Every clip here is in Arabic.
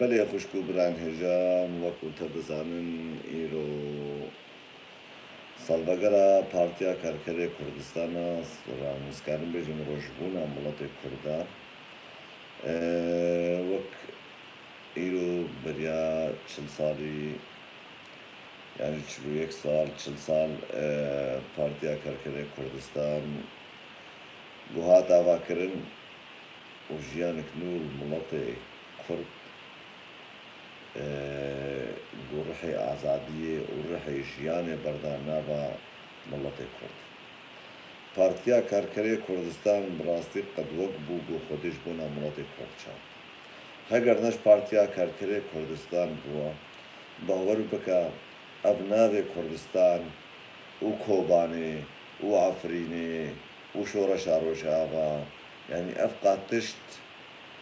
بەلێ خوشک و بران هێژان وەکو تە دەزانن ئیرۆ سەڵبەگەرە پارتیا کارکەرێ کوردستانە ڕاموزکارم بێژین ڕۆژبوونە وڵاتی کووردا وەک ئیرۆ بەریا چل ساڵی یعنی 41 ساڵ 40 ساڵ پارتیا کارکەرێ کوردستان بۆ هات داواکردن و ژیانێک نور وڵاتێ کورد بۆ ڕحی ئازادیێ و ڕحی ژیانێ بەرداننا بە وڵاتی کورد پارتیا کارکەرێ کوردستان بڕاستی قەدوەک بوو بۆ خۆدیش بوونا وڵاتی کورد چاو هەگەر نەش پارتیا کارکەرێ کوردستان بووە باوەڕ بکە ئەڤ ناوێ کوردستان و کۆبانێ و ئافرینێ و شۆڕەشا ڕۆژاوا یعنی ئەف قاتشت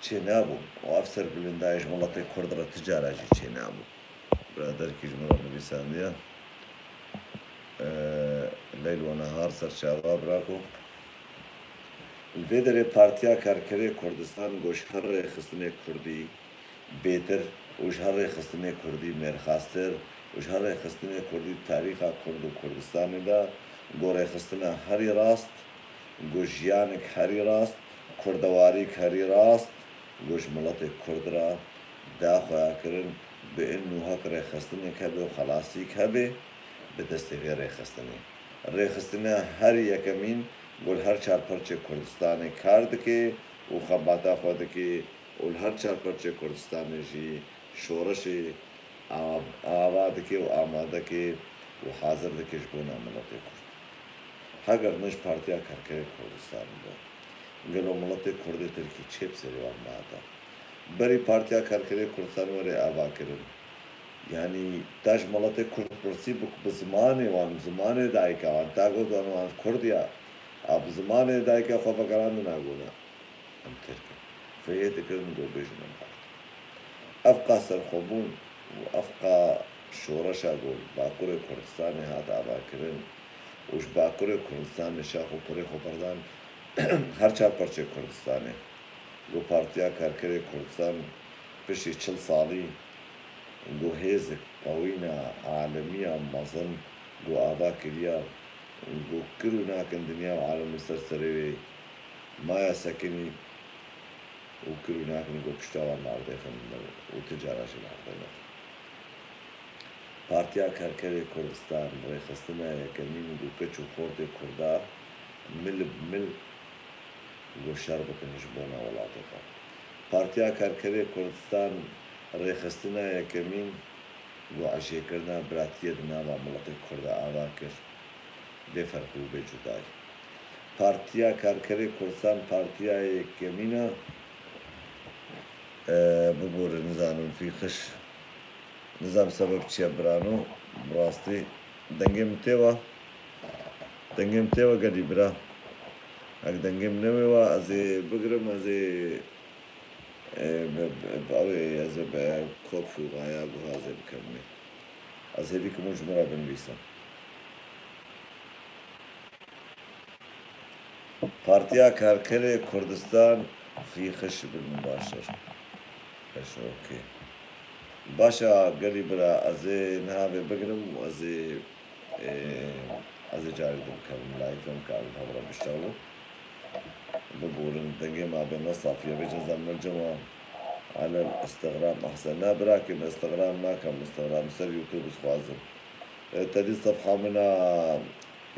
چێ نابوو و ئەف سەر بلندایش وڵاتی کوردڕە تجاراژی چێ نابوو برادەرکیش مرۆ نویساندیە لەیل و نەهار سەرچاوا براکۆ لێ دەرێ پارتیا کارکەرێ کوردستان گۆش هەر ڕێخستنێک کوردی بێتر وش هەر ڕێخستنێک کوردی مێرخاستر وش هەر ڕێخستنێک کوردی تاریخا کورد و کوردستانیدا گۆ ڕێخستنە هەری ڕاست گۆش ژیانێک هەری ڕاست کوردەواریک هەری ڕاست گۆش مڵەتێک کوردرا داخۆیاکردن بە ئن و هەک ڕێخستنێک هەبێ و خەلاسیک هەبێ بەدەستێوێ ڕێخستنێ ڕێخستنە هەر یەکەمین گۆل هەر چارپەرچێک کوردستانی کار دکێ و خەباتا خۆ دکێ و هەر چارپەرچێک کوردستانێژی شۆڕەشی ئاوا دکێ و ئامادەکێ و حازر دکێش بۆ نامڵەتی کورد هەگەر نەش پارتیا کارکەرێ کوردستان بووە گەلۆ مڵەتی کوردی ترکی چێ سەریوان مادا بەری پارتیا کارکەرێ کوردستان وەرێ ئاواکردن یعنی تاش مڵەتی کورد پرسی بە زمانێ وان زمانێ دایکەوان تا گۆدوانوان کوردیا ئاب زمانێ دایکە خۆ بەگەڕان ناگوونە ئەم ترکە فەیە دەکردن بۆ بێژنم کورد ئەفقا سەرخۆبوون و ئەفقا شۆڕەشا گۆل باکوڕی کوردستانی هات ئاواکردن وش باکوڕی کوردستانی شاخ و کوڕی خۆپەردان هەر چارپەرچێک کوردستانێ بۆ پارتیا کارکەرێ کوردستان پشتی 40 ساڵی بۆ هێزێک قەوینە عالەمیە مەزن بۆ ئاوا کردیا بۆ کرد و ناکەن دنیا و عالەمی سەر سەرەوێ مایە سەکنی و کرد و ناکەنی بۆ پشتاوان ناودەخن و تجارەشی ناردەنەوە پارتیا کارکەرێ کوردستان ڕێخستنە یەکەمین بۆ کەچ و خۆردێ کووردا مل بمل بۆ شەڕ بکەنش بۆ ناوەڵاتەکە پارتیا کارکەرێ کوردستان ڕێخستنە یەکەمین بۆ عەشێکردنا براتیە دناوە مڵەتی کووردا ئاوا کرد بێ فەرق و بێ جودای پارتیا کارکەرێ کوردستان پارتیا یەکەمینە ببوورە نزانم فیخش نزام سەبەب چییە برانۆ بڕاستی دەنگێم تێوە گەلی برا ئەک دەنگێم نەوێەوە ئەزێ بگرم ئەزێ ئەوێ ئەزێ بە کۆپش و غایا گوهازێ بکەمێ ئەزێ بیکەم و ژمرە بنویسم پارتیا کارکەرێ کوردستان فیخش بن باشە ئۆکێ باشە گەلی برا ئەزێ ناوێ بگرم و ئەزێ جارێک بکەم لایفم کارم هەبڕە بشتاوە ببورن دەنگێ ما بێنە سافیە بێجە زەمەرجەوە على الاستغرام أحسن لا براكي الاستغرام ما كان استغرام سر يوتيوب سخوازم تدي صفحة منا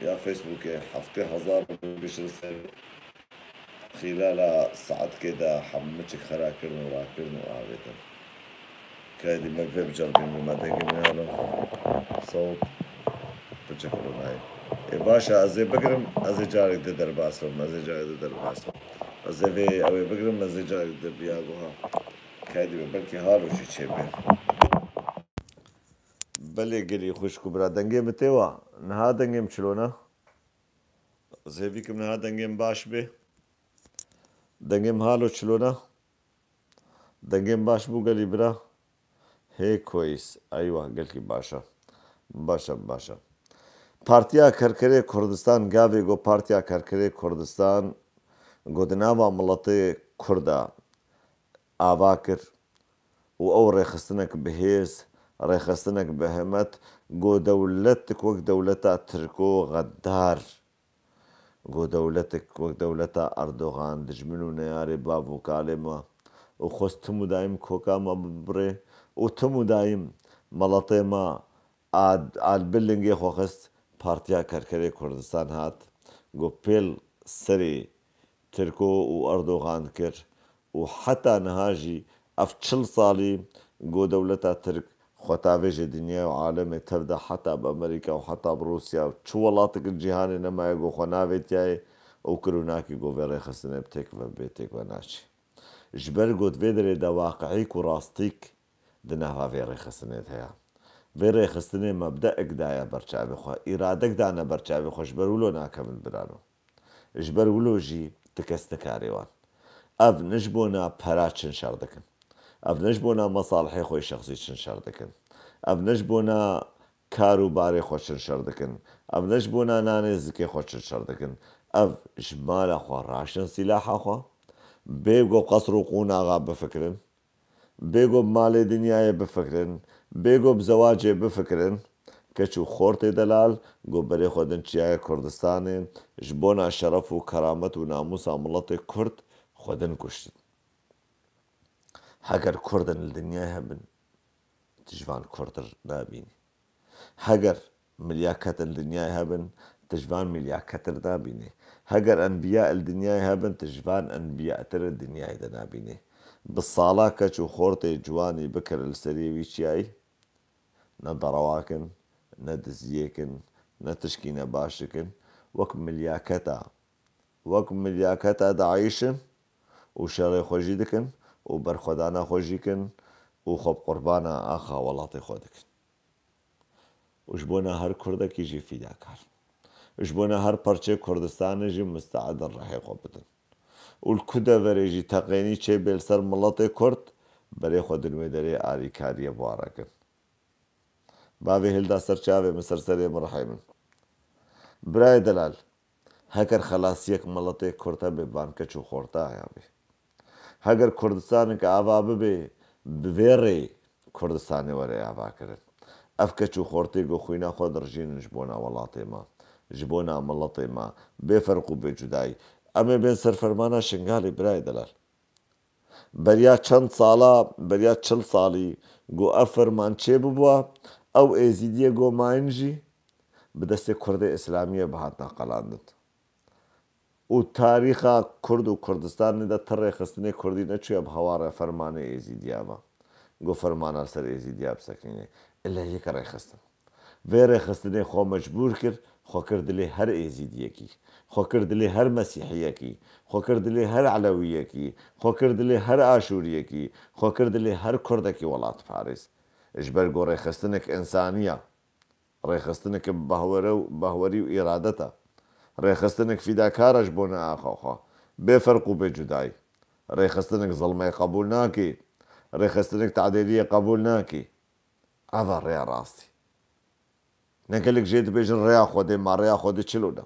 يا فيسبوك حفتي هزار بشر سر خلال ساعات كده حمتك خراكرن وراكرن وعابتن كايدي مكفي بجربين بما دنگي منالو صوت بتشكرون هاي باشا أزي بقرم أزي جارك دي درباسم أزي جارك دي درباسم أزي في أوي بقرم أزي جارك دي بياغوها كايدي بلكي هالو شي تشيبه بلي قلي خوشكو برا دنگي متوا نها دنگي مشلونا زي فيكم نها دنگي باش به دنگي هالو شلونا دنگي باش بو قلي برا هي كويس أيوة قلكي باشا پارتیا کارکەرێ کوردستان گاوێ گۆ پارتیا کارکەرێ کوردستان گۆ دناوە مڵەتێ کووردا ئاوا کرد و ئەو ڕێخستنێک بەهێز ڕێخستنێک بەهەمەت گۆ دەولەتێک وەک دەولەتە ترکۆ غەدار گۆ دەولەتێک وەک دەولەتە ئەردۆغان دژمن و نەیارێ باv و کالێمە و خۆست تم و دایم کۆکامە ببڕێ و تم و دایم مەڵەتێمە ئالبلنگێ خۆخست پارتیا کەرکەرێ کوردستان هات گۆ پێل سەرێ ترکۆ و ئەردۆغان کرد و حتا نەهاژی ئەف 40 ساڵی گۆ دەولەتە ترک خۆتاوێژێ دنیا و عالەمێ تەفدا حتا بە ئەمریکا و حتا بڕوسیا و چ وڵاتێک جیهانێ نەمایە گۆ خۆ ناوێتیایە ئەو کرووناکی گۆڤێ ڕێخستنێ بتێک بە بێتێک بە ناچی ji ber got vê derê de waqeîk û rastîk di nava vê rêxistinê heye. Vê rêxistinê mebdeek daye berçavê xwe, îradek dane berçavê xwe ji ber wilo nakevin birano. Ji ber wilo jî ti kes dikarê wan. Ev ne ji bona pera çin şer dikin. Ev ne ji bona mesalihê xwe şexsî çin şer dikin. Ev ne ji bona kar û barê xwe çin şer dikin. Ev ne ji bona nanê zikê xwe çin şer dikin. Ev ji mala xwe raşin sîlaha xwe بێگۆ قەسر و قووناغا بفکرن بێگۆ مالێ دنیاە بفکرن بێگۆ بزەواجێ بفکرن کەچ و خۆرتێ دەلال گۆ بەرێ خۆدن چیایە کوردستانێ ji بۆ ناشەرەف و کەرامەت و ناموسا مڵەتێ کورد خۆدن کوشتن هەگەر کوردن لە دنیای هەبن تژوان کوردتر نابینی هەگەر ملیاکەتن دنیای هەبن تژوان میلیاکەتر نابینێ هەگەر ئەنبیا دنیای هەبن تژوان ئەنبیاتر دنیای دەنابینێ بە ساڵا کەچ و خۆرتێ جوانی بکرد لە سەریوی چیایی نە دەڕەواکن نە دزیەکن نە تشکینە باشکن وەک ملیاکەتە داعیشن و شەڕێ خۆشی دکن و بەرخۆدانە خۆشیکن و خۆب قوربانە ئاخا وڵاتی خۆ دکن وش بۆنە هەر کوردەکیژی فیداکار وش بۆنە هەر پەرچێ کوردستانێژی مستعدە ڕەحێ خۆ بدن و کودە vەرێژی تەقێنی چێ بێل سەر مڵەتێ کورد بەرێ خۆ دنوێ دەرێ ئاریکاریە بوارەکن باوێ هێلدا سەرچاوێ من سەرسەرێ مڕحێ من برای دەلال هەگەر خەلاسیەک مڵەتێ کورتە بێ بانکەچ و خۆرتایە بێ هەگەر کوردستانێک ئاوا ببێ بڤێڕێ کوردستانی وەرێ ئاواکردن ئەف کەچ و خۆرتێ گۆ خوینە خۆ دڕژینن ji بۆ ناوەڵاتێمە ji بۆ نامەڵەتێمە بێفەرق و بێجودایی ئەمێ بێن سەرفەرمانە شنگالی برای دەلال بەریا چەند ساڵە بەریا 40 ساڵی گۆ ئەف فەرمان چێ ببووە ئەو ئێزیدیە گۆماینژی بەدەستێ کوردی ئیسلامیە بەهاتنا قەلاندن و تاریخا کورد و کوردستانیدا تر ڕێخستنی کوردی نەچووە بە هەوارە فەرمانە ئێزیدیابە گۆ فەرمانە سەر ئێزیدیا بسەکرینێ ئللا یەکە ڕێخستن vê rêxistinê xwe mecbûr kir xwe kir dilê her êzîdiyekî xwe kir dilê her mesîhiyekî xwe kir dilê her elewiyekî xwe kir dilê her aşûriyekî xwe kir dilê her kurdekî welat parêz ji ber got rêxistinek insaniya rêxistinek behwerî û îradeta rêxistinek fîdakar ji bo neaxa xwe bêferq û bêcudayî rêxistinek zilmê qebûl nakî rêxistinek tadêliyê qebûl nakî eva rêya rastî ne gelek jê dibêjin rêya Xwedê ma rêya Xwedê çilo da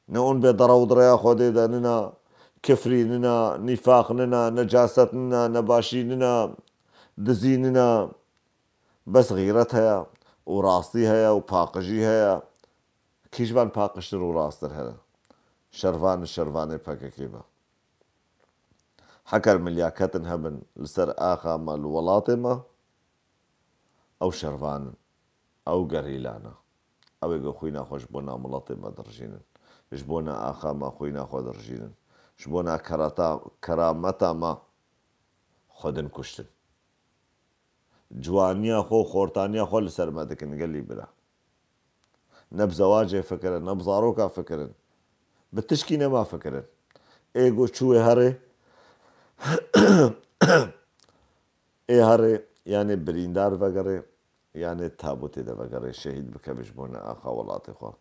ne hûn bêderawd rêya Xwedê de nina kifrî nina nîfaq nina necaset nina nebaşî nina dizî nina bes xîret heye û rastî heye û paqijî heye kî ji van paqiştir û rasttir heye şervan şervanê pekekê be heker milyaketin hebin li ser axa me li welatê me ew şervanin ئەو گەریلانە ئەوێ گە خوینە خۆش بۆ نامڵەتی مە دڕژینن ji بۆ نە ئاخامە خوینە خۆ دڕژینن ji بۆ نا کەرامەتا مە خۆدن کوشتن جوانیە خۆ خۆرتانیە خۆ لەسەر مە دکن گەلی برا نە بزەواجێ فکرن نە بزارۆکا فکرن بە تشکی نەما فکرن ئێگۆ چوێ هەرێ ئێ هەرێ یانێ بریندار vegere yani tabutê de vegere şehîd bike ji bo ne axa welatê xwe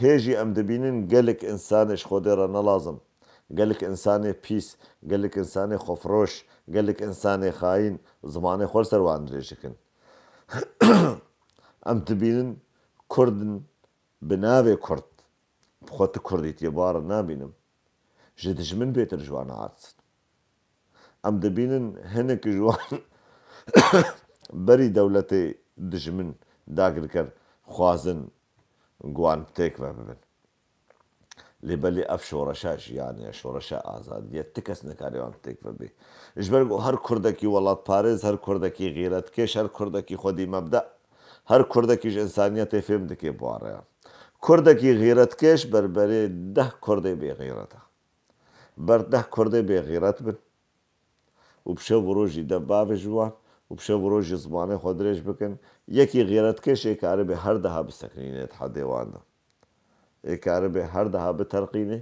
hêjî em dibînin gelek insanê ji Xwedê re nelazim gelek insanê pîs gelek insanê xwefiroş gelek insanê xayîn zimanê xwe li ser wan dirêjikin em dibînin kurdin bi navê kurd xwe tu kurdîtiye bar nabînim ji dijmin bêtir ji wan artsin em dibînin hinek ji wan بەری دەوڵەتێ دژمن داگرکرد خوازن گوان بتێک بە ببن لێبەرێ ئەف شۆڕەشە ژیانە شۆڕەشە ئازادیە تی کەس نەکارێوان بتێک ببێ ژبەر هەر کوردێکی وڵات پارێز هەر کوردێکی غیرەتکێش هەر کوردێکی خۆدی مەبدە هەر کوردێکیش ئینسانیەتێ فێم دکێ بوارەیە کوردێکی غیرەتکێش بەربەرێ 10 کوردی بێغیرەتە بەر 10 کوردی بێغیرەت بن و پشە بۆ ڕۆژی دە بابێ ژوان و پشە بۆ ڕۆژی زمانەی خۆ درێژ بکەن یەکی غیرەتکێش ئێکارە بێ هەردەها بسەکنینێت حەدێوانە ئێکارە بێ هەردەها بتەرقینێ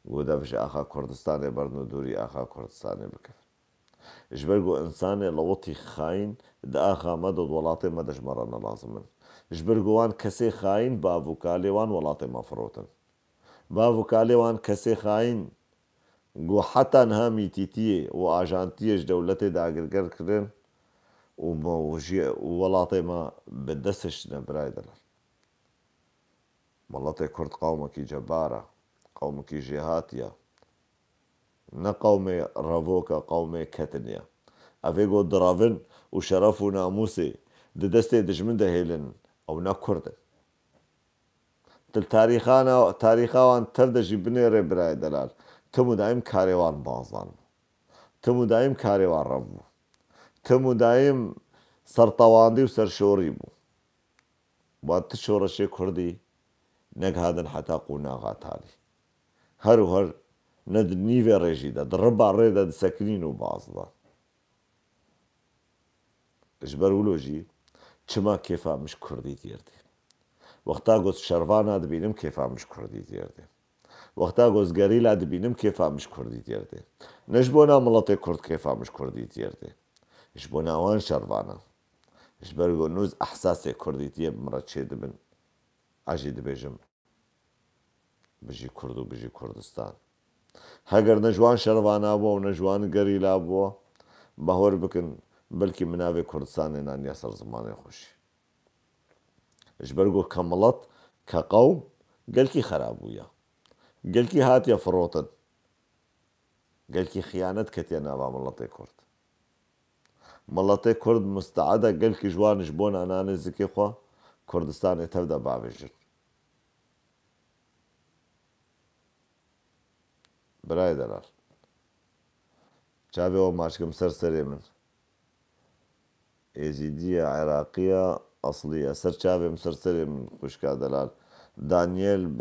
بۆ دەبژ ئاخا کوردستانێ بەرن و دووری ئاخا کوردستانێ بکەن ژبەر گۆ ئینسانێ لە وڵی خاین دا ئاخا مەدە وڵاتێ مەدەژمەڕە نەلازمن ژبەر گووان کەسێ خاین باڤووکالێوان وڵاتێ مەفرۆتن باڤووکالێوان کەسێ خاین گۆ حەتان هەمی تیتیە و ئاژانتیەش دەولەتێ داگرگەر کردن و وڵاتێ مە بەدەستش نەبرای دەڵێن مەڵەتێ کورد قەومێکی جەبارە قەومێکی ژێهاتیە نە قەومێ ڕەڤۆکە قەومێ کەتنیە ئەvê گۆ دراڤن و شەرەف و ناموسێ di destê dijmin de hêlin ew ne Kurd in tarîxa wan tev de jî binêre birayê delal tim û daîm karê wan bazdan tim û daîm karê wan rev bû tim û daîm sertewandî û serşorî bû ba ti şoreşê Kurdî neghadin heta qûnaxa talî her û her ne di nîvê rê jî de di riba rê de disekinîn û bazdan ji ber wilo jî çima kêfa mij Kurdî dêrdê wexta goz şervana dibînim kêfa mij Kurdî dêrdê wexta goz gerîla dibînim kêfa mij Kurdî dêrdê ne ji bona miletê Kurd kêfa mij Kurdî dêrdê ji bona wan şervana ji ber got nûz ehsasê Kurdîtiyê bi min re çê dibin ez jî dibêjim bijî Kurd û bijî Kurdistan heger ne ji wan şervana bû û ne ji wan gerîla bû bahor bikin belkî min navê Kurdistanê naniya ser zimanê xweşî ji ber got ke milet ke qewm gelkî xerab bûye gelkî hatiye firotin gelkî xiyanet ketiye nava miletê Kurd miletê Kurd müsteede gelkî ji wan ji bo nanê zikê xwe Kurdistanê tev de bavêjin birayê delal çavê we maçkim ser serê min êzîdiya Iraqîya eslî ye ser çavêm ser serê min xwişka delal Daniel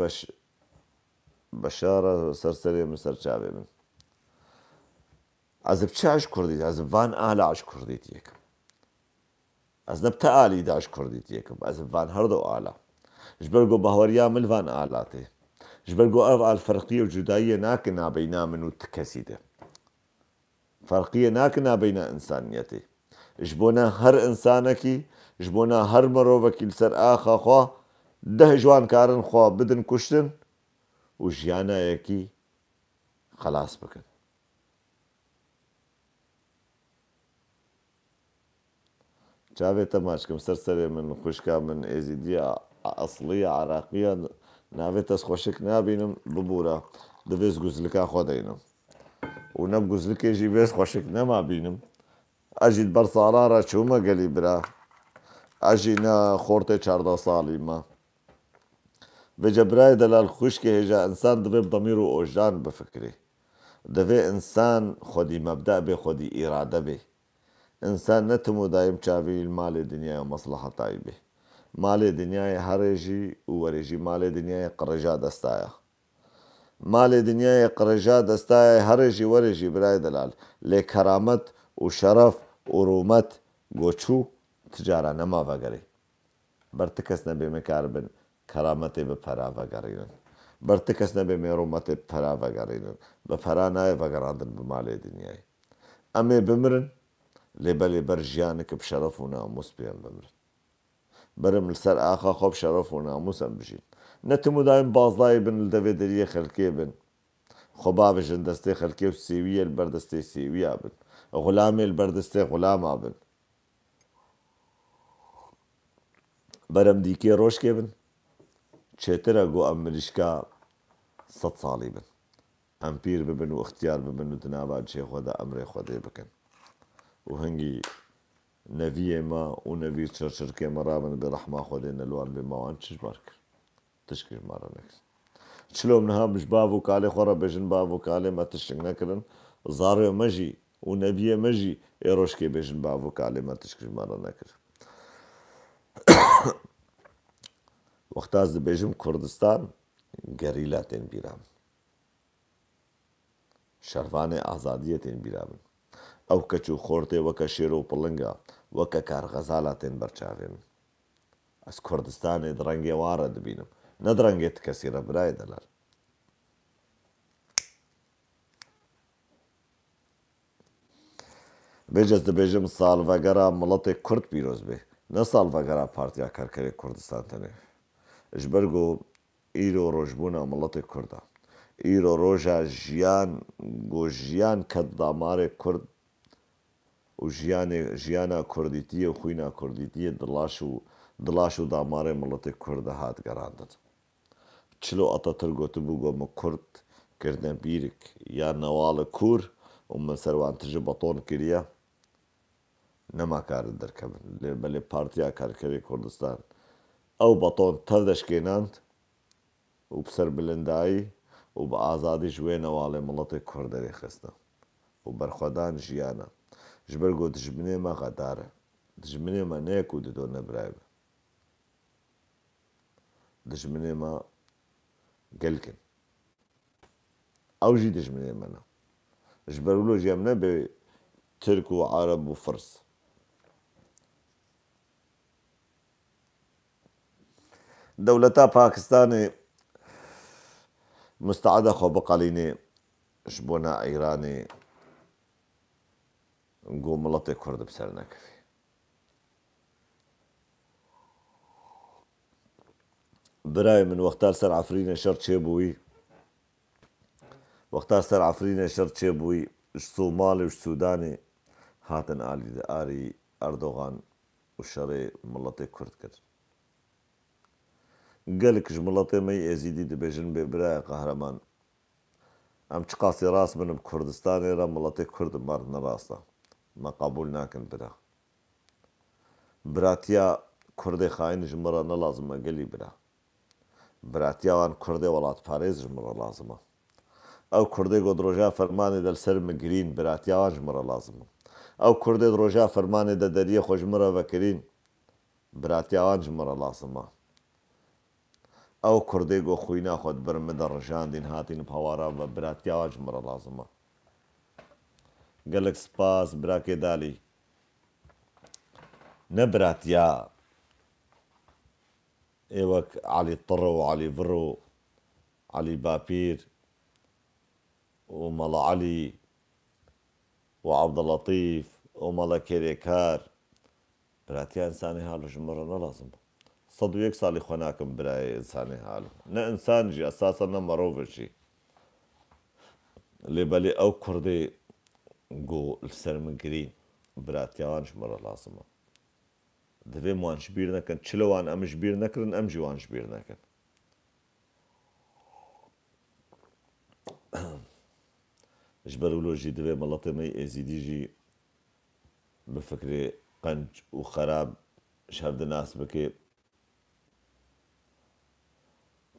Beşar e ser serê min ser çavê min ez bi çi eş Kurdî ez bi van ala eş Kurdî diyekim ez ne bi te alî de eş Kurdî diyekim ez bi van her du ala ji ber got bahweriya min van ala tê ji ber got ev alferqî û cudayiyê nakin nabeyna min û ti kesî de ferqiyê nakin nabeyna însaniyetê ji bona her însanekî ji bona her mirovekî li ser axa xwe deh ji wan karin xwe bidin kuştin û jiyanayekî xelas bikin çavê te maçkim ser serê min xwişka min êzîdiya eslîya Iraqîya navê te xweşik nabînim bibûre divê guzlika xwe deynim û ne guzlikê jî vê xweşik nemabînim ez jî ber salan re çûme gelî bira ez jî ne xortê 14 salî me vêce birayê delal xwişkê hêja însan divê bi demîr û ojan bifikirê divê însan xwedî mebde bê xwedî îrade bê însan ne tim û daîm çavî malê dinyaya mesleheta bê malê dinyayê herê jî û werê jî malê dinyayê qirêja desta ye malê dinyayê qirêja desta ye herê jî werê jî birayê delal lê keramet û şeref û rûmet goçû ticara nema vegerê ber ti kes nebê mikaribin kerametê bi pera vegerînin ber ti kes nebê mê rûmetê bi pera vegerînin bi pera nayê vegerandin bi malê dinyayê em ê bimirin lêbelê ber jiyanekî bi şeref û namus pêyan bimirin berim li ser axa xwe bi şeref û namus em bijîn ne tim û daîm bazlayê bin li devê deriyê xelkê bin xwe bavêjin destê xelkê û sêwiyê li ber destê sêwiya bin xulamê li ber destê xulama bin berem dîkê roşkê bin çêtir e got em mirîşka 100 salî bin em pîr bibin û ixtiyar bibin û di nava cihê xwe de emrê Xwedê bikin û hingî نبی ما و نبی چرچرکێ مەڕابن بێ ڕەحما خۆدێ نەلوان بێ ماوان چش بار کرد تشکر مارە نەکرد چلۆم نها بش باو و کالێ خۆڕە بێژن باو و کالێ مە تشک نەکردن زاڕێ مەژی و نەبیە مەژی ئێڕۆژکێ بێژن باو و کالێ مە تشکر مارە نەکرد وەختاز دەبێژم کوردستان گەریلا تێن بیرام شەروانێ ئازادیە تێن بیرامن ئەو کەچ و خۆرتێ وەکە شێر و پڵنگە وەکە کارغەزالا تێن بەرچاوێن ئەس کوردستانێ درەنگێ وارە دەبینم نەدرەنگێت کەسیرە برای دەلەر بێجەز دەبێژم ساڵڤەگەرا مڵەتێک کورد پیرۆز بێ نە ساڵڤەگەرا پارتیا کارکەرێک کوردستان تەنێ ژبەرگۆ ئیرۆ ڕۆژبوونا مڵەتێک کووردە ئیرۆ ڕۆژە ژیان گۆژیان کەت دامارێک کورد و ژیانە کوردیتیە و خوینە کوردیتیە دڵاش و دامارێ مڵەتێک کووردە هات گەڕاندت چلۆ ئەتەتر گوتبوو گۆمە کورد کردنە بیرک یا نەواڵە کوور و من سەروانتژە بەتۆن کردە نەما کارت دەرکەبن لێ بەلێ پارتیا کارکەری کوردستان ئەو بەتۆن تەر دەشکێناند و بسەر بلندایی و بە ئازادی ژوێ نەواڵێ مڵەتێک کوردەرێ خستە و بەرخۆدان ژیانە ژبەر گۆ دژمنێمە غەدارە دژمنێمە نەیەک و ددۆ نەبرایبە دژمنێمە گەلکن ئەوژی دژمنێمەنە ژبەر ولۆ ژێم نەبێ ترک و عەرەب و فرس دەولەتا پاکستانê مستعده xwe biqelînê ji bona Îranê got miletê Kurd bi ser nekevî. Birayê min wexta ser Efrînê şer çêbûyî wexta ser Efrînê şer çêbûyî ji Somalê û ji Sûdanê hatin alî Erdogan û şerê miletê Kurd kir. Gelek ji miletê me yê êzîdî dibêjin bê birayê qehreman em çi qasî rast bin bi Kurdistanê re miletê Kurd mar nerast e me qebûl nakin bira. Biratiya Kurdê xaîn ji me re nelazim e gelî bira. Biratiya wan Kurdê welatparêz ji me re lazim e. Ew Kurdê got roja fermanê de li ser min girîn biratiya wan ji me re lazim e. Ew Kurdê roja fermanê de deriyê xwe ji me re vekirîn biratiya wan ji me re lazim e. Ew Kurdê got xwîna xwe di ber min de rijandîn hatîn bi hewara ve biratiya wan ji me re lazim e. Gelek spas birakê dalî ne biratiya ê wek Elî Tir û Elî Vir û Elî Bapîr û mala Elî û Ebdulletîf û mala Kêrêkar biratiya însanê halo ji me re nelazim e. Sed û yek salî xwe nakim birayê însanê halo. Ne însan jî esasen ne merov jî. Lêbelê ew Kurdê got li ser min girîn biratiya wan ji me re lazim e. Divê wan ji bîr nekin çilo wan em ji bîr nekirin em jî wan ji bîr nekin. Ji ber wilo jî divê miletê me yê êzîdî jî bi fikrê qenc û xerab şerdinas bike.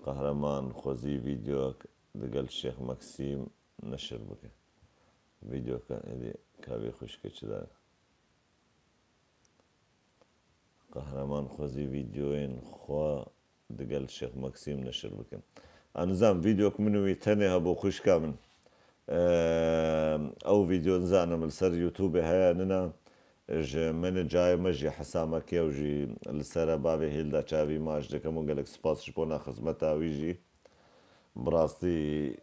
Qehreman xwezî vîdeoyek digel Şêx Meksîm neşir bike. Vîdeoka êdî kavê xwişkê çi daye. Qehreman xwezî vîdeoyên xwe digel Şêx Meksîm neşir bikin. Anizam vîdeok min wî tenê hebû xwişka min. Ew vîdeo nizanim li ser YouTubeê heye nina ji min cayê me jî hesamekê ew jî li ser bavê hêlda çavî me ji dikim û gelek spas ji bona xizmeta wî jî bi rastî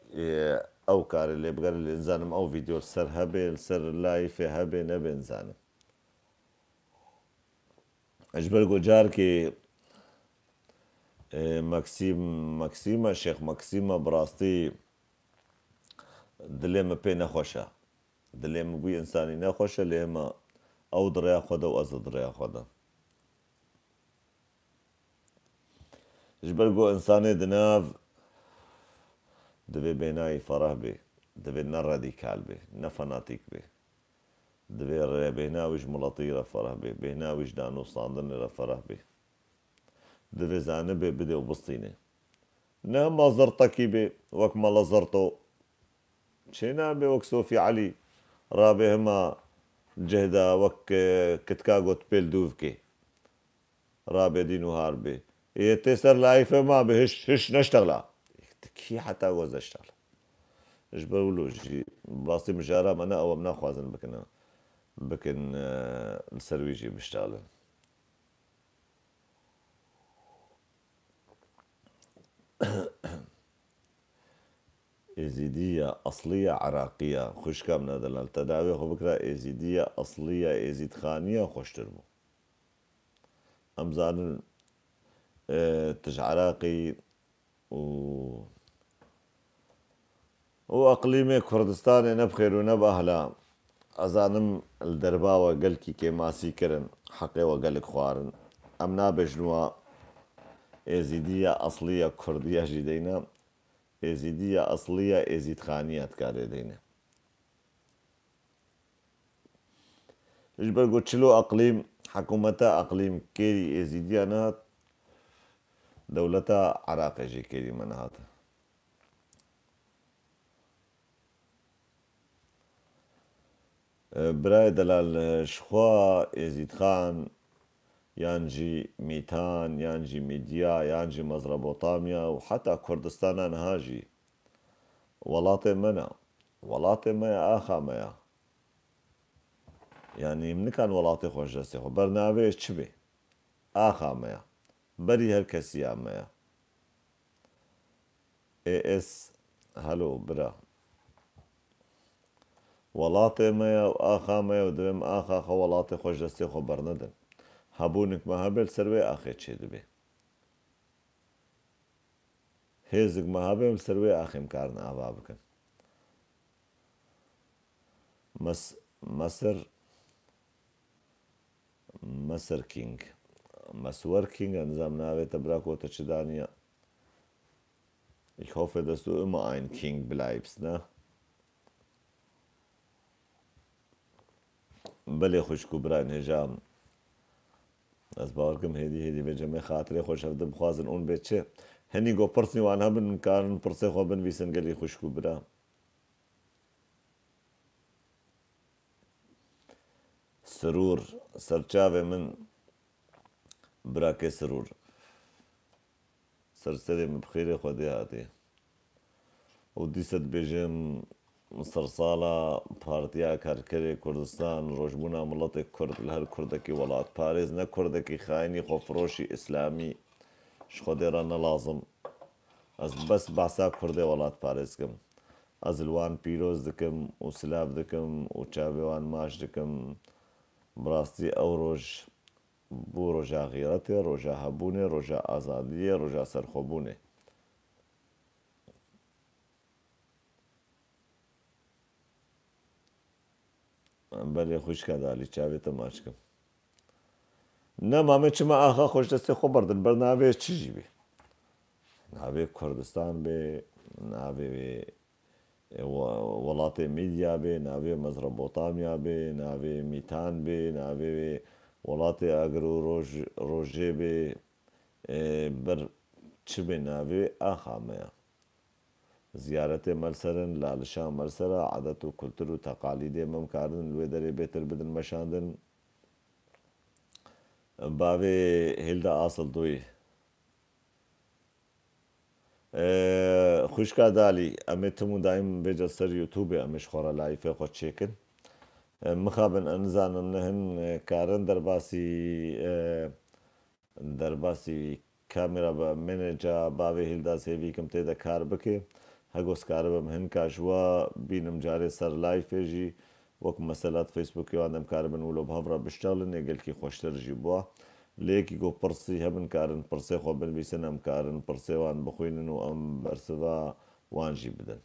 ew karê lê bigere lê nizanim ew vîdeo li ser hebe li ser layîfê hebe nebe nizanim. Ji ber ku carkê Meksîma Şêx Meksîma bi rastî dilê me pê nexweş e. Dilê me bûyî însanî nexweş e lê me ew di rêya xwe de û ez di rêya xwe de. Ji ber ku însanê di nav divê bênayî fereh bê, divê ne radîkal bê, ne fanatîk bê. دەبێ ڕێ بێناویش مڵەتی ڕەفەرە بێ بێناویش دانووساندن ڕەفەرە بێ دەبێ زانە بێ بدێ و بستینێ نە مەزەرتەکی بێ وەک مەڵە زەرتۆ چێ نابێ وەک سۆفی عەلی ڕابێ هەما جێدا وەک کتکا گوت پێل دوو بکێ ڕابێ دین و هار بێ تێسەر لایفە ما بێ هش نەشتەغلا کی حتا گۆز دەشتەغلا اش بەولۆژی باستی مژارە مەنە ئەوەم ناخوازن بکن سەرویژی بشتاڵن ئێزیدیە ئەسڵیە عراقیە خوشکم نەدەڵال تەداوێ خۆ بکرا ئێزیدیە ئەسڵیە ئێزیدخانیە خۆشتر بوو ئەم زانن تژ عراقی و ئەقلیمێ کوردستانێ نەبخێر و نەبەهلا ئەزانم دەرباوە گەلکی کێماسی کردن حەقێوە گەلک خوارن ئەم نابێژنووە ئێزیدیە ئەسڵیە کوردیەژی دەینە ئێزیدیە ئەسڵیە ئێزیدخانیە تکارێ دەینە هیچ بەرگۆ چلۆ ئەقلیم حکوومەتە ئەقلیم کێری ئێزیدیە نەهات دەوڵەتە عراقێژی کێری مەنەهاتە برای دەلال شخوا ئێزیدخان یانجی میتان یانجی میدیا یانجی مەزرەبۆتامیا و حتا کوردستانە نەهاژی وڵاتێ منە وڵاتێ مەیە ئاخامەیە یعنی منکان وڵاتی خۆش دەستێ خۆ بەرناوەیە چ بێ ئاخامەیە بەری هەر کەسیامەیە ئس هەلۆ برا وڵاتێ مەیە و ئاخامەیە و دەبێم ئاخاخە وڵاتی خۆش دەستێ خۆ بەرنەدن هەبوونکمە هەبێت سەروێ ئاخێ چێ دەبێ هێزکمە هەبێم سەروێ ئاخیم کارن ئاوا بکەن مەسەر کینگ مەسوەر کینگ ئەنجام ناوێتە برا کۆتە چدانە Ich hoffe, dass du immer ein King bleibst, ne? بەلێ خوشک و برای هێژام ئەس باوەڕکەم هێدی بێجەمێ خاترێ خۆش هەفتە بخوازن ئەوون بێت چێ هەنی گۆ پرسنی وان هەبن کارن پرسێ خۆ بنویسن گەلی خوشک و برا سرور سەرچاوێ من براکێ سرور سەرسەرێ من بخێرێ خۆ دێ هاتێ و دیسەت بێژێم سەرساڵە پارتیا کارکەرێ کوردستان ڕۆژبوونا مڵەتێک کورد لە هەر کوردێکی وڵات پارێز نە کوردێکی خاینی خۆفرۆشی ئیسلامی شخۆدێرە نەلازم ئەس بەس باسا کوردێ وڵات پارێزکەم ئەزلوان پیرۆز دکەم و سلااف دکەم و چاوێوان ماش دکەم بڕاستی ئەو ڕۆژ بوو ڕۆژا غیرەتێ ڕۆژە هەبوونێ ڕۆژە ئازادیە ڕۆژە سەرخۆبوونێ بەلێ خوشکە دالی چاوێتە ماچکەم نەمامێ چمە ئاخا خۆش دەستێ خۆ بەردن بەرناوێ چژی بێ ناوێ کوردستان بێ ناوێ وڵاتی میدیا بێ ناوێ مەزرەبۆتامیا بێ ناوێ میتان بێ ناوێ وڵاتی ئاگر و ڕۆژێ بێ بەر چ بێ ناوێ ئاخامەیە زیارەتێ مەلسەرن لالشا مەلسەرە عادەت و کولتور و تەقالیدێ مەمکاردن لێ دەرێ بێتر بدن مەشاندن باوێ هێلدا ئاسڵ دوێ خوشکا دالی ئەمێ تم و دایم بێجە سەر یوتوبێ ئەمەش خۆرە لایفێ خۆ چێکن مخابن ئەنزانم نەهن کارن دەرباسی کامێرا بە منێجا باوێ هێلدا سێڤیکم تێدە کار بکێ هەگۆسکارە بەم هەن کاژوە بینم جارێ سەر لایفێژی وەک مەسەلات فەیسبووکیوان دەم کار بن و لۆ هەڤڕە بشتاڵن ێگەلکی خۆشترژی بووە لەیەکی گۆ پرسی هەبن کارن پرسێ خۆ بنویسن ئەم کارن پرسێوان بخوێنن و ئەم بەرسڤە وانژی بدەن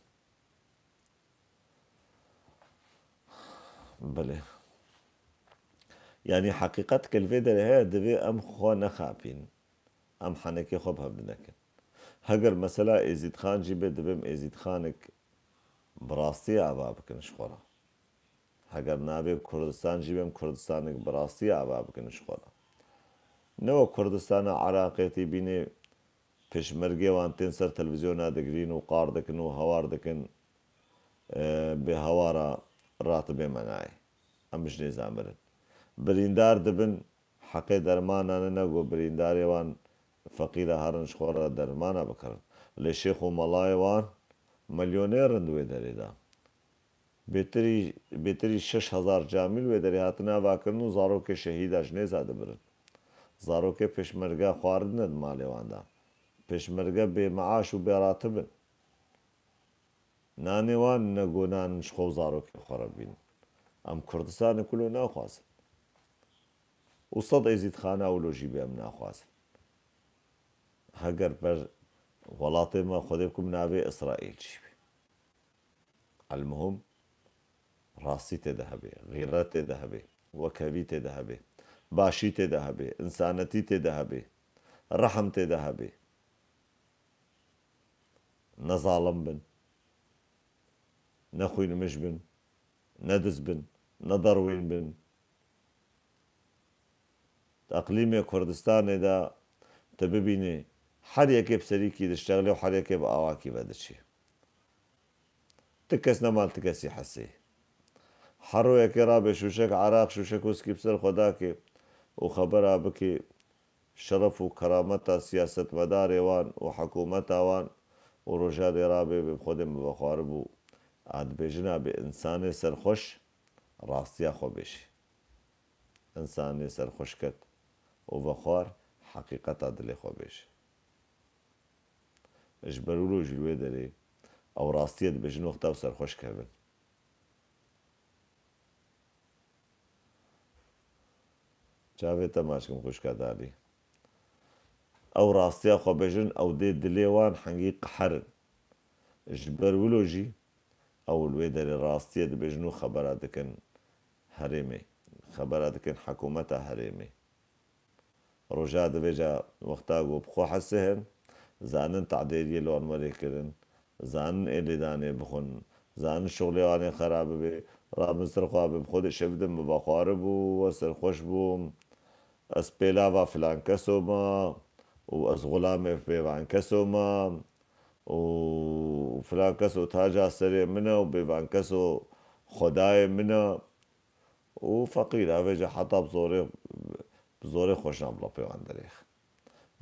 بڵێ یعنی حەقیقەت کلڤێ دەرێ هەیە دەبێ ئەم خۆ نەخاپین ئەم حەنەکێ خۆ هەبد نەکەن هەگەر مەسەلا ئێزیدخانجی بێ دەبێم ئێزیدخانێک بڕاستی ئاوا بکەنش خۆرە هەگەر نابێ کوردستانجی بێم کوردستانێک بەڕاستی ئاوا بکەنش خۆڵە نەوە کوردستانە عراقێتی بینێ پێشمەرگێوان تێن سەر تەلڤیزیۆنا دەگرین و قار دەکەن و هەوار دەکەن بێ هەوارە ڕاتە بێمەنایە ئەمش نێزانبرن بریندار دەبن حەقێ دەرمانانە نەگۆ بریندارێوان فەقیرە هەرنج خۆڕە دەرمانە بکڕن لێ شێخ و مەڵایەوان مەلیۆنێرن دوێ دەرێدا بێتری 6,000 جامیل وێ دەرێ هاتنە ئاواکردن و زارۆکێ شەهیداش نێزا دەبرن زارۆکێ پێشمەرگە خواردنە ماڵێواندا پێشمەرگە بێمەعاش و بێڕاتە بن نانێوان نەگۆنان شخۆ و زارۆکی خۆڕە بین ئەم کوردستانی کولۆ ناخوازن و سەد ئەیزید خانە و لۆژی بێم ناخوازن هەگەر بەر وڵاتێمە خۆدێ بکوم ناوێ ئیسرائیل چی بێ المهم ڕاستی تێدا هەبێ غیرەت تێدا هەبێ وەکەوی تێدا هەبێ باشی تێدا هەبێ ئینسانەتی تێدا هەبێ ڕەحم تێدا هەبێ نەزاڵم بن نەخوین مش بن نەدز بن نەدەڕوین بن ئەقلیمێ کوردستانێدا تە ببینێ هەر یەکێ بسەریکی دشتەغلێ و هەر یەکێ بە ئاواکی بەدەچێ تکەس نەمال تکەسی حەسێ هەڕۆیەکێ ڕابێ شوشەک عراق شوشەک وسکی بسەر خۆداکێ و خەبەرا بکێ شەرەف و کەرامەتە سیاسەتمەدارێوان و حکوومەتاوان و ڕۆژارێ ڕابێ بێ خۆدێم بەخوار بوو ئادبێژنا بێ ئینسانێ سەرخۆش ڕاستیا خۆبێشی ئینسانێ سەرخۆشکەت و بەخوار حەقیقەتا دلێ خۆبێش ئەش بەرولۆژی وێ دەرێ ئەو ڕاستیە دبێژن وەختا و سەرخۆشکە بن چاوێت تەماشکم خوشکەدالی ئەو ڕاستیا خۆبێژن ئەو دێ دلێوان حەنگی قەحەرن ژ بەرولۆژی ئەو لێ دەرێ ڕاستیە دەبێژن و خەبەرا دەکەن هەرێمێ خەبەرا دەکەن حکوومەتە هەرێمێ ڕۆژا دەبێژە وەختا گۆ بخۆ حەسە هەن زانن تعدێریە لۆنمەرێکردن زانن ئێلێدانێ بخۆن زانن شغلێوانێ خەراب بێ ڕابنسەرخوا بێ خۆدە شەفدم بە بەخوارە بوو وە سەرخۆش بووم ئەس پێلاوا فلان کەسۆمە و ئەس غوڵامێ پێوان کەسۆمە و فلان کەس و تاجا سەرێ منە و بێوان کەس و خۆدایە منە و فەقیر ئەڤێژە حەتا زۆرێ خۆشنام بڵە پێوان دەرێخ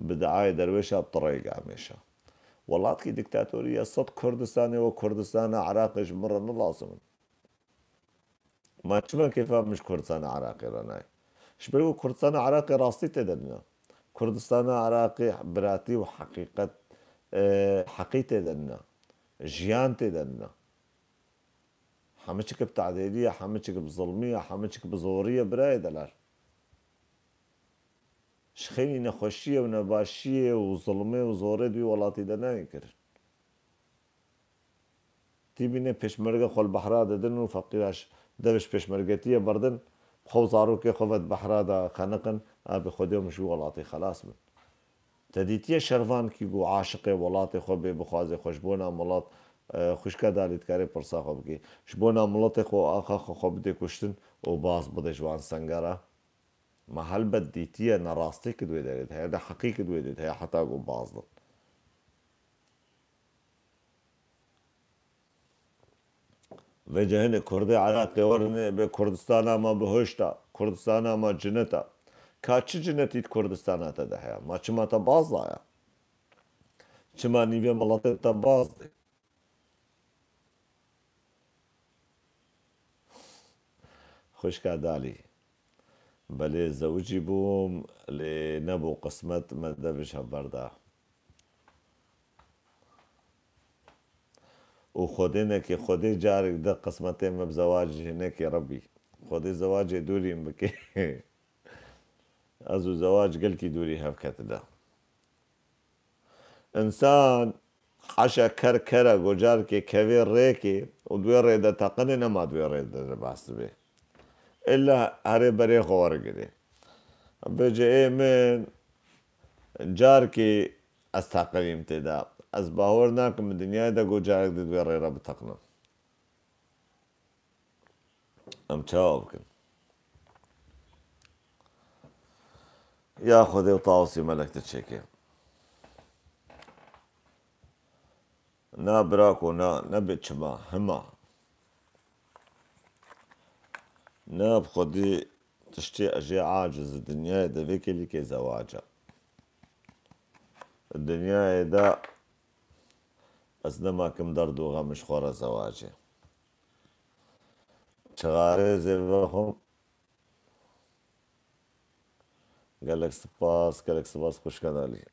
بدعای دەروێشە بتڕێگە ئەمێشە وڵاتی دیکتاتۆریە سەد کوردستانەوە کوردستانە عراقش مڕە نڵاسمن ماچمە کێفا مش کوردستانە عراقی ڕەنای شبێ و کوردستانە عراقی ڕاستی تێدەنە کوردستانە عراقی براتی و حەقیقەت حەقی تێدەنە ژیان تێدەنە همه چی که بتعدیلیه همه چی که بظلمیه همه چی که بزوریه برای دلار خیلی نەخۆشیە و نەباشیە و زڵمێ و زۆرە دوی وڵاتی دەناوی کرد تیبینێ پێشمەرگە خۆل بەحرا دەدن و فەقیراش دەبش پێشمەرگەتیە بەردن خۆ زارۆکێ خۆڤەت بەحرادا خەنقن ئابێ خۆدێ مشوی وڵاتی خلاص بن تەدیتیە شەروانکی گو عاشقێ وڵاتی خۆ بێ بخوازێ خۆش بۆ نامڵات خوشکە دالیتکاری پرسا خۆ بکەی ش بۆ نامڵەتی خۆ ئاخا خۆ بدێ کوشتن و باز بدە ژوان سەنگەرە ما هەلبەت دیتیە نەڕاستی کردوێ دەرێت هەیە لە حەقی کردوێ دێت هەیە حتا گۆ بازدن وێجە هەنێ کوردی عراقی وەرنێ بێ کوردستان ئەمە بەهۆشتا کوردستان ئەمە جنەتە کا چ جنەتیت کوردستاناتە دە هەیە ما چماتە بازدایە چما نیوێ مەڵەتێتە باز دێ خوشکا دالی بەلێ زەوجی بووم لێ نەبوو قسمەت مەدەبش هەبەردا و خۆدێنێکی خۆدەی جارێک دە قسمەتێ مە بزەواجی هێنێکی ڕەبی خۆدەی زەواجێ دووریم بکەی ئەز و زەواج گەلکی دووری هەفکەتدا ئینسان حەشە کەرکەرە گۆجارکێ کەوێ ڕێکێ و دوێ ڕێدە تەقنێ نەما دوێ ڕێدە باس بێ إلا هەرێ بەرێ خۆوەرگرێ بێجێ ئێ من جارکی ئەس تاقەویم تێدا ئەس باوەڕ ناکەم دنیایدا گۆ جارێک دوێ ڕێرە بتەقنم ام چاو بکن یا خودی و طاوسی ملک تچکه نا براكو نا بيتشما هما نا بخدي تشتي أجي عاجز الدنيا دا بيك اللي كي زواجة الدنيا دا أزنما كم دردو غمش خورا زواجة شغاري زي بخم قال لك سباس خوش كذالي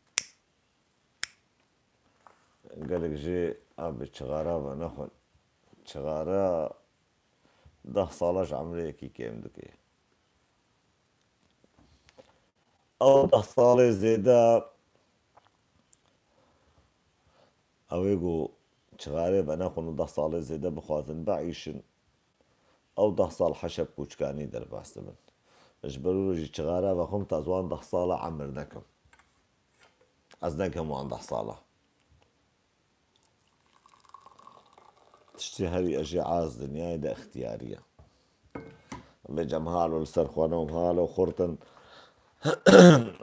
قال لك جي أبي شغارة ونخل شغارة ده صالح عمري كي كيم دكي أو ده صالح زيدا أو يقو شغاري بناخن ده صالح زيدا بخواتن بعيشن أو ده صال حشب كوشكاني در باستمن اجبروا جي شغارة بخم تازوان ده صالة عمر نكم أزنكم وان ده صالة تشتي هري أجي عاز دنياي ده اختيارية بجم هالو لسرخوانهم هالو خورتن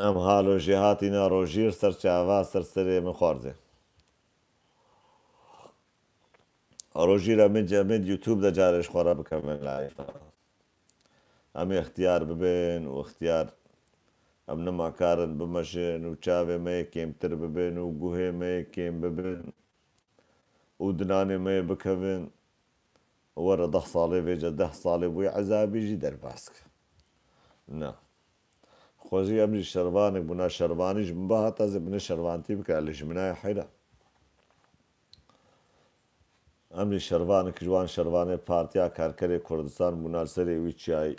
ام هالو جهاتنا روجير سر شاوا سر سري من خورزه روجير من يوتيوب ده جارش خورا بكمل لايف ام اختيار ببين واختيار ام نما كارن بمشن وشافي ما كيم تر ببين وقوهي ما كيم ببين ودناني ما بكبين ورا ده صالي بيجا ده صالي وي عذابي جي درباسك نا خوزي امري شربانك بنا شرباني جنبها تاز بنا شربانتي بك على جمناي حيرة امري شربانك جوان شرباني بارتيا كاركري كردستان بنا سري ويتشاي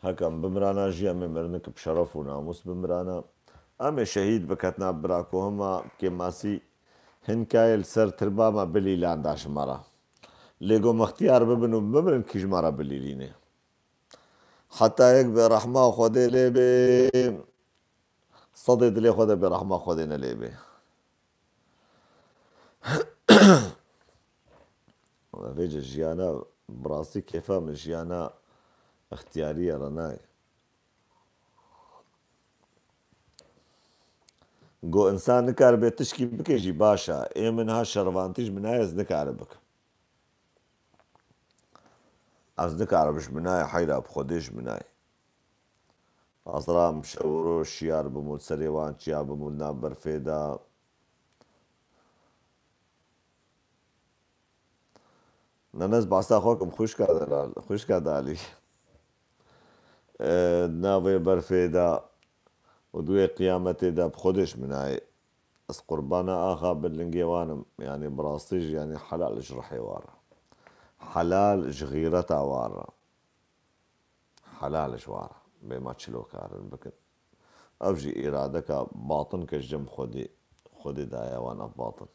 هكم بمرانا جي امي مرنك بشرف وناموس بمرانا امي شهيد بكتنا براكو هما كماسي هنكايل سر تربا ما بلي لانداش مرة ليقو مختيار ببنو بمرن كيج مرة بليليني حتى يكبر رحمة خودي ليبي صدد لي خودي برحمة خودينا ليبي فيجا جيانا براسي كيفا من جيانا اختيارية رناي قو انسان نكار بيت تشكي بكيجي باشا ايه منها شرفانتيج من هاي از نكار بك از نكار بش من هاي حيرا بخوديش من هاي أصرام شورو شيار بمود سريوان شيار بمود نابر فيدا ناس بعسا خوكم خوش كادالي ناوي برفيدا ودوي قيامتي دا بخودش من هاي اس قربانا اخا باللنجيوان يعني براستيج يعني حلال جرحي وارا حلال جغيرتا وارا حلال جوارا بما تشلو كارن بكن افجي ارادك باطن كجم خودي دايا وانا باطن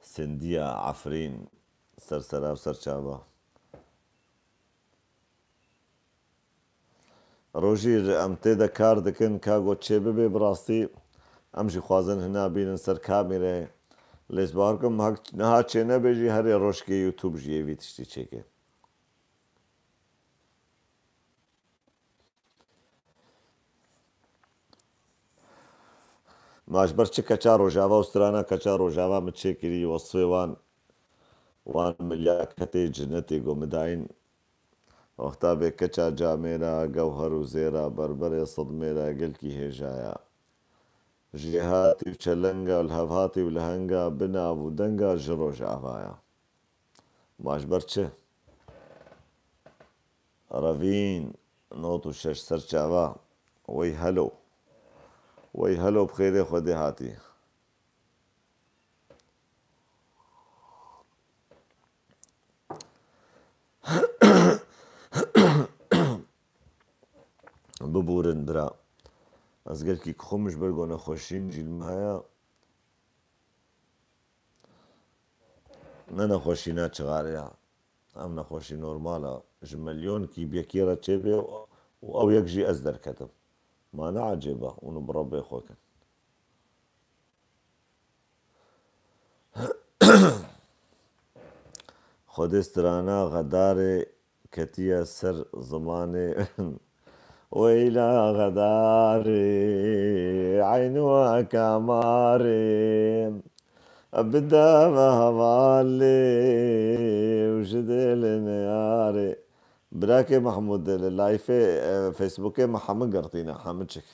سنديا عفرين سرسرا وسرشابا روجي ام تيدا كار دكن كاغو تشيبي براستي امشي خوازن هنا بين سر كاميرا ليش باركم هك نها تشينا بيجي هري روشكي يوتيوب جي في تشتي تشيكي ماش برشي كچارو جافا وسترانا كچارو جافا متشيكري وصفي وان ملياكتي جنتي قومداين وقتا بكچا جاميرا جوهر وزيرا بربري صدميرا قلكي هجايا جهاتي وشلنقا والهفهاتي والهنقا بنا ودنقا جرو جافايا ماش برشي رافين نوتو شش سرچاوا وي هلو بخير خودي هاتي ببورن برا از گل کی خمش برگونه خوشین جیل مایا نه نخوشینا چغاریا ام نخوشی نورمالا جمليون كي بيكيرا تشيبي او يكجي ازدر كتب ما نعجبه ونو بربي خوكن خودسترانا غداري كتيا سر زماني وإلى غداري عينها كماري أبدا مهمالي وشدل نياري براكي محمود اللايف فيسبوك محمد قرطينا حامد شك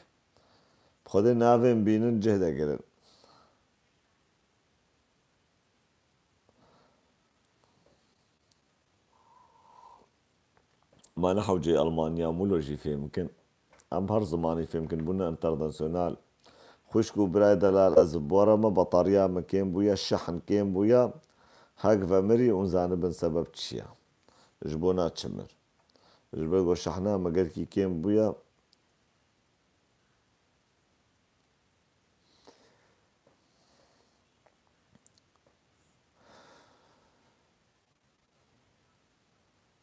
خذ نافين بينن جهدا قرن ما نحو جي ألمانيا مولو جي في يمكن أم هر زماني في يمكن بنا انترناسيونال خشكو براي دلال أزبورا ما بطاريا ما كين بويا الشحن كين بويا هاك فامري ونزان بن سبب تشيا جبونا تشمر جبرقو شحنا ما قال كي كين بويا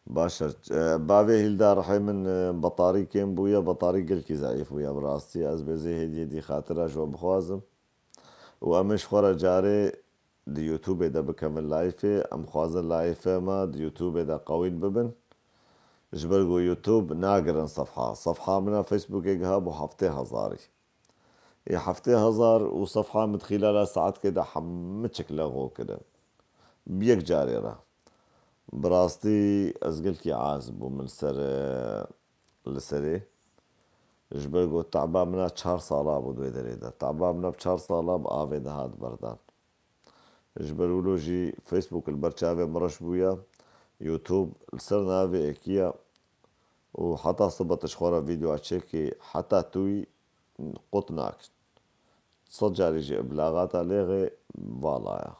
باشر بابي هيلدا رحي من بطاري كين بويا بطاري قل كي زعيف ويا براستي از بزي هدي دي خاطرها شو بخوازم وامش خورا جاري دي يوتيوب دا بكمل لايفي ام خوازن لايفي ما دي يوتيوب دا قوين ببن جبرقو يوتيوب ناقرن صفحة منا فيسبوك يقهب وحفتي هزاري يا حفتي هزار وصفحة من خلالها ساعات كده حمتشك لغو كده بيك جاري راه براستي ازقلكي عازب ومن سر لسري جبرقو تعبان منا 4 سالا بودو دريدا تعبان منا ب4 سالا بآفي ده هاد بردان جبرولو جي فيسبوك البرشافي مرش بويا يوتيوب لسرنا في اكيا وحتى صبت شخورا فيديو اتشيكي حتى توي قطناك صجاري جي ابلاغات عليه فوالا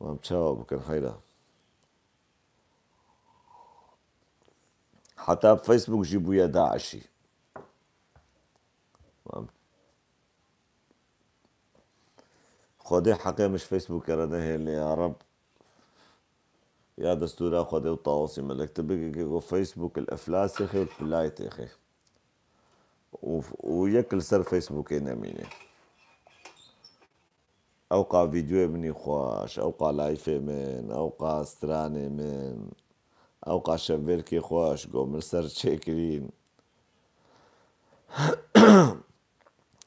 ما مشاو بكن حيلا حتى بفيسبوك جيبوا يا داعشي خودي حقي مش فيسبوك انا هي اللي يا رب يا دستورا خودي وطاوسي ملك تبقى فيسبوك الافلاس يا اخي والفلايت يا اخي وياكل سر فيسبوك يناميني اوقع فيديو مني خواش اوقع لايف من اوقع ستراني من اوقع شفيركي خواش قوم سر تشيكرين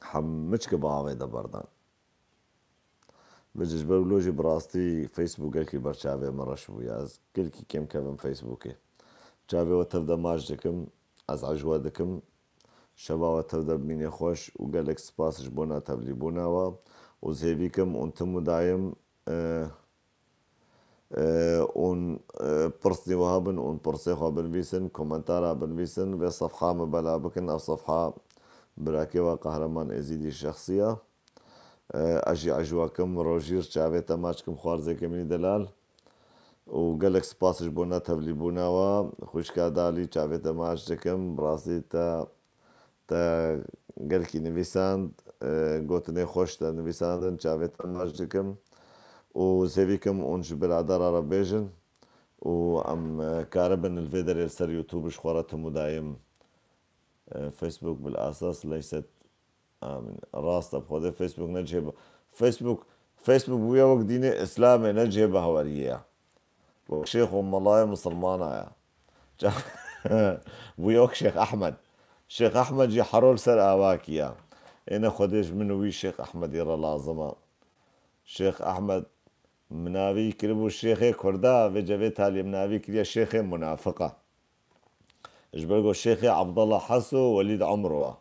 حمچك باوي دا بردان بجش بولوجي براستي فيسبوك الكي برشافي مرش وياز كلكي كم كم فيسبوكي شافي وتبدا ماجدكم از عجوادكم شبا وتبدا بميني خوش وقالك سباس جبونا تبليبونا وزهيبيكم وانتم دايم اون برسني وهابن اون برسيخوا بنفيسن كومنتارا بنفيسن بصفحة مبلا بكن او صفحة براكي وقهرمان ازيدي الشخصية اجي عجواكم روجير شافيتا ماشكم خوارزي كميني دلال وقالك سباس جبونا تبليبونا وخوش كادالي شافيتا ماشكم براسي تا قالكي نفيساند قوتني خوش تا نفيساندن شافيتا ماشكم وسيفيكم ونش برادر عربيجن وام كاربن الفيدر يسر يوتيوب شخورتهم ودايم فيسبوك بالاساس ليست امن راستا بخوده فيسبوك نجيب فيسبوك ويا وقت ديني اسلامي نجيب هواريه وشيخ ام الله مسلمانا يا ويا شيخ احمد شيخ احمد جي حرول سر اواكيا انا خديش منو وي شيخ احمد يرى لازمه شيخ احمد مناوي كربو الشيخ كردا في جبهة تالي مناوي كريا الشيخ منافقة اجبرقو الشيخ عبد الله حسو وليد عمره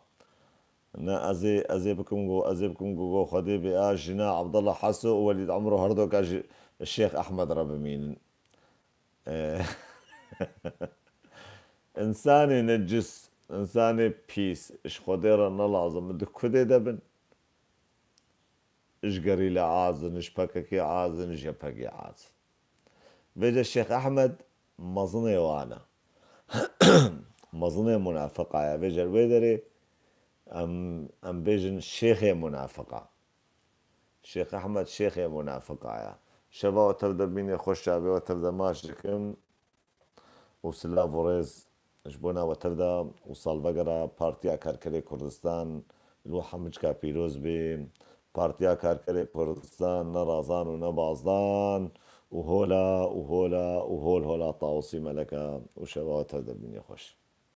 نا ازي بكم جو خدي بقى جنا عبد الله حسو ووليد عمره هردو كاج الشيخ احمد ربمين انساني نجس انساني بيس اش خدير انا لازم بدك كده دبن اش قريلة عازن اش بككي عازن اش يبكي عازن فيجا الشيخ احمد مظني وانا مظني منافقة يا فيجا الويدري ام بيجن شيخي منافقة الشيخ احمد شيخي منافقة يا شباب وتبدا بيني خوش شابي وتبدا ماشكم وسلا فوريز جبونا وتبدا وصال بقرة بارتيا كركري كردستان الوحة مجكا بيروز بي پارتیا کارکرێک کوردستان نە ڕازان و نەبازدان و هۆلا و هۆلا و هۆل هۆلا تاوسی مەلەکە و شەواتە دەبینێ خۆش.